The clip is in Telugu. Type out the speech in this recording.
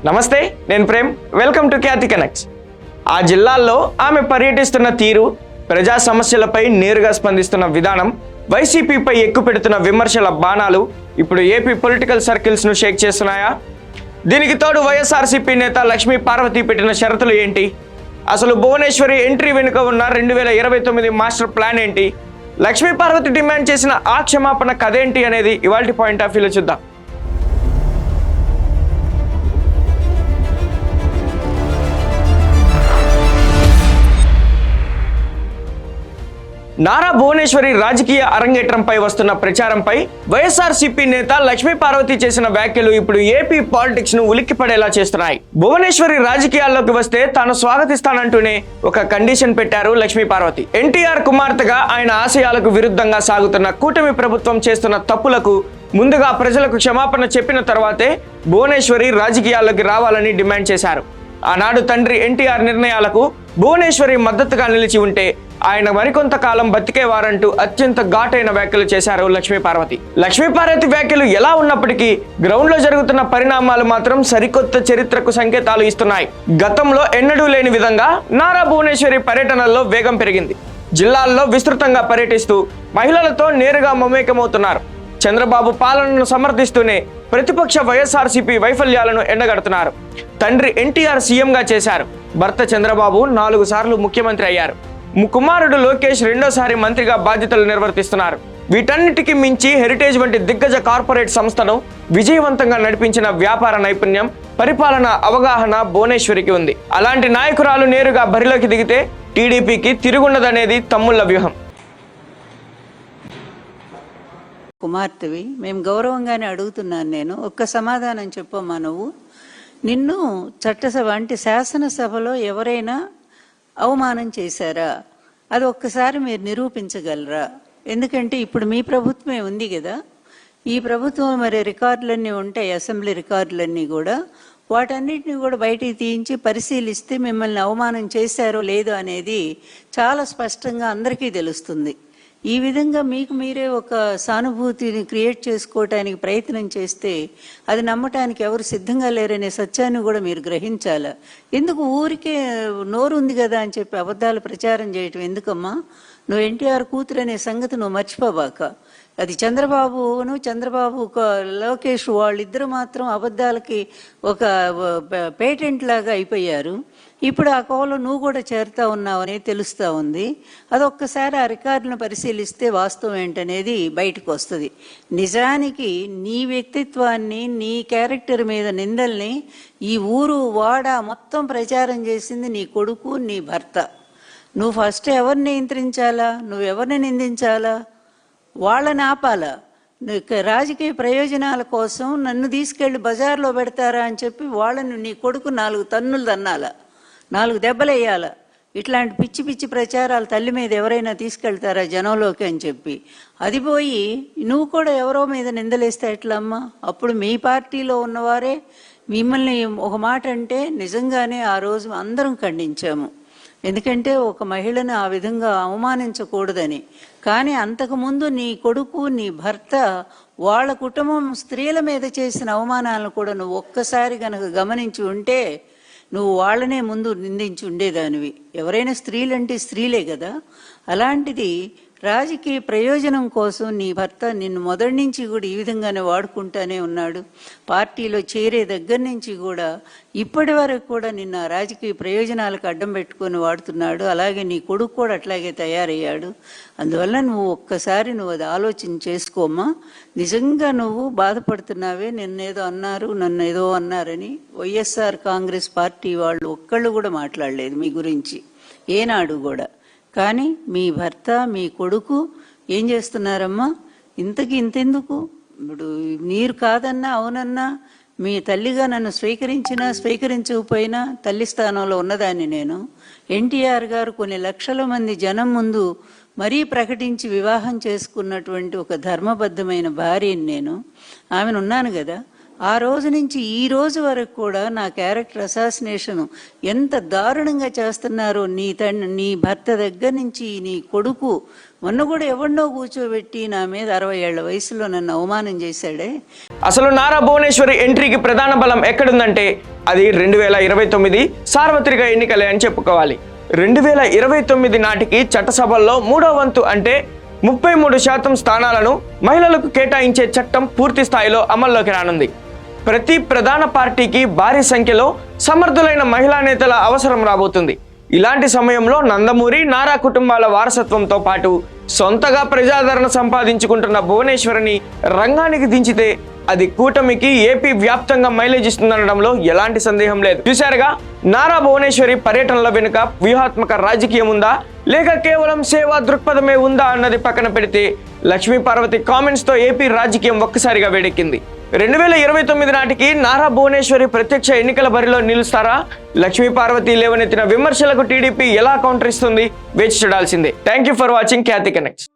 నమస్తే, నేను Prem. Welcome to Khyati connects. ఆ జిల్లాల్లో ఆమె పర్యటిస్తున్న తీరు, ప్రజా సమస్యలపై నేరుగా స్పందిస్తున్న విధానం, వైసీపీపై ఎక్కుపెడుతున్న విమర్శల బాణాలు ఇప్పుడు ఏపీ పొలిటికల్ సర్కిల్స్ను షేక్ చేస్తున్నాయా? దీనికి తోడు వైఎస్ఆర్సీపీ నేత లక్ష్మీ పార్వతి పెట్టిన షరతులు ఏంటి? అసలు భువనేశ్వరి ఎంట్రీ వెనుక ఉన్న 2029 మాస్టర్ ప్లాన్ ఏంటి? లక్ష్మీ పార్వతి డిమాండ్ చేసిన ఆ క్షమాపణ కథేంటి అనేది ఇవాల్టి పాయింట్ ఆఫ్ వ్యూలో చూద్దాం. నారా భువనేశ్వరి రాజకీయ అరంగేట్రంపై వస్తున్న ప్రచారంపై వైఎస్ఆర్సీపీ నేత లక్ష్మీ పార్వతి చేసిన వ్యాఖ్యలు ఇప్పుడు ఏపీ పాలిటిక్స్ ను ఉలిక్కిపడేలా చేస్తున్నాయి. భువనేశ్వరి రాజకీయాల్లోకి వస్తే తాను స్వాగతిస్తానంటూనే ఒక కండిషన్ పెట్టారు లక్ష్మీ పార్వతి. ఎన్టీఆర్ కుమార్తెగా ఆయన ఆశయాలకు విరుద్ధంగా సాగుతున్న కూటమి ప్రభుత్వం చేస్తున్న తప్పులకు ముందుగా ప్రజలకు క్షమాపణ చెప్పిన తర్వాతే భువనేశ్వరి రాజకీయాల్లోకి రావాలని డిమాండ్ చేశారు. ఆనాడు తండ్రి ఎన్టీఆర్ నిర్ణయాలకు భువనేశ్వరి మద్దతుగా నిలిచి ఉంటే ఆయన మరికొంతకాలం బతికేవారంటూ అత్యంత ఘాటైన వ్యాఖ్యలు చేశారు లక్ష్మీ పార్వతి. లక్ష్మీ పార్వతి వ్యాఖ్యలు ఎలా ఉన్నప్పటికీ గ్రౌండ్ లో జరుగుతున్న పరిణామాలు మాత్రం సరికొత్త చరిత్రకు సంకేతాలు ఇస్తున్నాయి. గతంలో ఎన్నడూ లేని విధంగా నారా భువనేశ్వరి పర్యటనల్లో వేగం పెరిగింది. జిల్లాల్లో విస్తృతంగా పర్యటిస్తూ మహిళలతో నేరుగా మమేకమవుతున్నారు. చంద్రబాబు పాలనను సమర్థిస్తూనే ప్రతిపక్ష వైఎస్ఆర్సీపీ వైఫల్యాలను ఎండగడుతున్నారు. తండ్రి ఎన్టీఆర్ సీఎంగా చేశారు. భర్త చంద్రబాబు 4 సార్లు ముఖ్యమంత్రి అయ్యారు. కుమారుడు లోకేష్ రెండోసారి మంత్రిగా బాధ్యతలు నిర్వర్తిస్తున్నారు. వీటన్నిటికీ మించి హెరిటేజ్ వంటి దిగ్గజ కార్పొరేట్ సంస్థను విజయవంతంగా నడిపించిన వ్యాపార నైపుణ్యం, పరిపాలన అవగాహన భువనేశ్వరికి ఉంది. అలాంటి నాయకురాలు నేరుగా బరిలోకి దిగితే టీడీపీకి తిరుగుండదనేది తమ్ముళ్ల వ్యూహం. కుమార్తెవి, మేము గౌరవంగానే అడుగుతున్నాను. నేను ఒక్క సమాధానం చెప్పమ్మా. నువ్వు నిన్ను చట్టసభ అంటే శాసనసభలో ఎవరైనా అవమానం చేశారా? అది ఒక్కసారి మీరు నిరూపించగలరా? ఎందుకంటే ఇప్పుడు మీ ప్రభుత్వమే ఉంది కదా. ఈ ప్రభుత్వం మరి రికార్డులన్నీ ఉంటాయి, అసెంబ్లీ రికార్డులన్నీ కూడా. వాటన్నిటిని కూడా బయటికి తీయించి పరిశీలిస్తే మిమ్మల్ని అవమానం చేశారో లేదో అనేది చాలా స్పష్టంగా అందరికీ తెలుస్తుంది. ఈ విధంగా మీకు మీరే ఒక సానుభూతిని క్రియేట్ చేసుకోవటానికి ప్రయత్నం చేస్తే అది నమ్మటానికి ఎవరు సిద్ధంగా లేరనే సత్యాన్ని కూడా మీరు గ్రహించాలా. ఎందుకు ఊరికే నోరు ఉంది కదా అని చెప్పి అబద్ధాలు ప్రచారం చేయటం ఎందుకమ్మా? నువ్వు ఎన్టీఆర్ కూతురు అనే సంగతి నువ్వు మర్చిపోబాక. అది చంద్రబాబు లోకేష్ వాళ్ళిద్దరు మాత్రం అబద్ధాలకి ఒక పేటెంట్ లాగా అయిపోయారు. ఇప్పుడు ఆ కోవలో నువ్వు కూడా చేరుతా ఉన్నావని తెలుస్తూ ఉంది. అదొక్కసారి ఆ రికార్డును పరిశీలిస్తే వాస్తవం ఏంటనేది బయటకు వస్తుంది. నిజానికి నీ వ్యక్తిత్వాన్ని, నీ క్యారెక్టర్ మీద నిందల్ని ఈ ఊరు వాడ మొత్తం ప్రచారం చేసింది నీ కొడుకు, నీ భర్త. నువ్వు ఫస్ట్ ఎవరిని నియంత్రించాలా? నువ్వెవరిని నిందించాలా? వాళ్ళని ఆపాలా? రాజకీయ ప్రయోజనాల కోసం నన్ను తీసుకెళ్లి బజార్లో పెడతారా అని చెప్పి వాళ్ళని నీ కొడుకు 4 తన్నులు తన్నాలా, 4 దెబ్బలు వేయాలా? ఇట్లాంటి పిచ్చి పిచ్చి ప్రచారాలు తల్లి మీద ఎవరైనా తీసుకెళ్తారా జనంలోకి అని చెప్పి? అది పోయి నువ్వు కూడా ఎవరో మీద నిందలేస్తే ఎట్లమ్మా? అప్పుడు మీ పార్టీలో ఉన్నవారే మిమ్మల్ని ఒక మాట అంటే నిజంగానే ఆ రోజు అందరం ఖండించాము. ఎందుకంటే ఒక మహిళను ఆ విధంగా అవమానించకూడదని. కానీ అంతకుముందు నీ కొడుకు, నీ భర్త, వాళ్ళ కుటుంబం స్త్రీల మీద చేసిన అవమానాలను కూడా నువ్వు ఒక్కసారి కనుక గమనించి ఉంటే నువ్వు వాళ్ళనే ముందు నిందించి ఉండేదానివి. ఎవరైనా స్త్రీలంటే స్త్రీలే కదా. అలాంటిది రాజకీయ ప్రయోజనం కోసం నీ భర్త నిన్ను మొదటి నుంచి కూడా ఈ విధంగానే వాడుకుంటానే ఉన్నాడు. పార్టీలో చేరే దగ్గర నుంచి కూడా ఇప్పటి వరకు కూడా నిన్న రాజకీయ ప్రయోజనాలకు అడ్డం పెట్టుకొని వాడుతున్నాడు. అలాగే నీ కొడుకు కూడా అట్లాగే తయారయ్యాడు. అందువల్ల నువ్వు ఒక్కసారి అది ఆలోచన చేసుకోమ్మా. నిజంగా నువ్వు బాధపడుతున్నావే, నిన్నేదో అన్నారు, నన్ను ఏదో అన్నారని. వైఎస్ఆర్ కాంగ్రెస్ పార్టీ వాళ్ళు ఒక్కళ్ళు కూడా మాట్లాడలేదు మీ గురించి ఏనాడు కూడా. కానీ మీ భర్త, మీ కొడుకు ఏం చేస్తున్నారమ్మా? ఇంతెందుకు? ఇప్పుడు నీరు కాదన్నా అవునన్నా మీ తల్లిగా నన్ను స్వీకరించకపోయినా తల్లి స్థానంలో ఉన్నదాన్ని నేను. ఎన్టీఆర్ గారు కొన్ని లక్షల మంది జనం ముందు మరీ ప్రకటించి వివాహం చేసుకున్నటువంటి ఒక ధర్మబద్ధమైన భార్యని నేను. ఆమెను ఉన్నాను కదా. ఆ రోజు నుంచి ఈ రోజు వరకు కూడా నా క్యారెక్టర్ అసాసినేషన్ ఎంత దారుణంగా చేస్తున్నారో నీ భర్త దగ్గర నుంచి నీ కొడుకు మొన్న కూడా ఎవరినో కూర్చోబెట్టి నా మీద 60 ఏళ్ల వయసులో నన్ను అవమానం చేశాడే. అసలు నారా భువనేశ్వరి ఎంట్రీకి ప్రధాన బలం ఎక్కడుందంటే అది 2029 సార్వత్రిక ఎన్నికలే అని చెప్పుకోవాలి. 2029 నాటికి చట్టసభల్లో 3వ వంతు అంటే 33% స్థానాలను మహిళలకు కేటాయించే చట్టం పూర్తి స్థాయిలో అమల్లోకి రానుంది. ప్రతి ప్రధాన పార్టీకి భారీ సంఖ్యలో సమర్థులైన మహిళా నేతల అవసరం రాబోతుంది. ఇలాంటి సమయంలో నందమూరి, నారా కుటుంబాల వారసత్వంతో పాటు సొంతగా ప్రజాదరణ సంపాదించుకుంటున్న భువనేశ్వరిని రంగానికి దించితే అది కూటమికి ఏపీ వ్యాప్తంగా మైలేజ్ ఇస్తుందనడంలో ఎలాంటి సందేహం లేదు. చూశారుగా, నారా భువనేశ్వరి పర్యటనల వెనుక వ్యూహాత్మక రాజకీయం ఉందా లేక కేవలం సేవా దృక్పథమే ఉందా అన్నది పక్కన పెడితే లక్ష్మీ పార్వతి కామెంట్స్ తో ఏపీ రాజకీయం ఒక్కసారిగా వేడెక్కింది. 2029 నాటికి నారా భువనేశ్వరి ప్రత్యక్ష ఎన్నికల బరిలో నిలుస్తారా? లక్ష్మీ పార్వతి లేవనెత్తిన విమర్శలకు టీడీపీ ఎలా కౌంటర్ ఇస్తుంది? వేచి చూడాల్సిందే. Thank you for watching Khyati connects.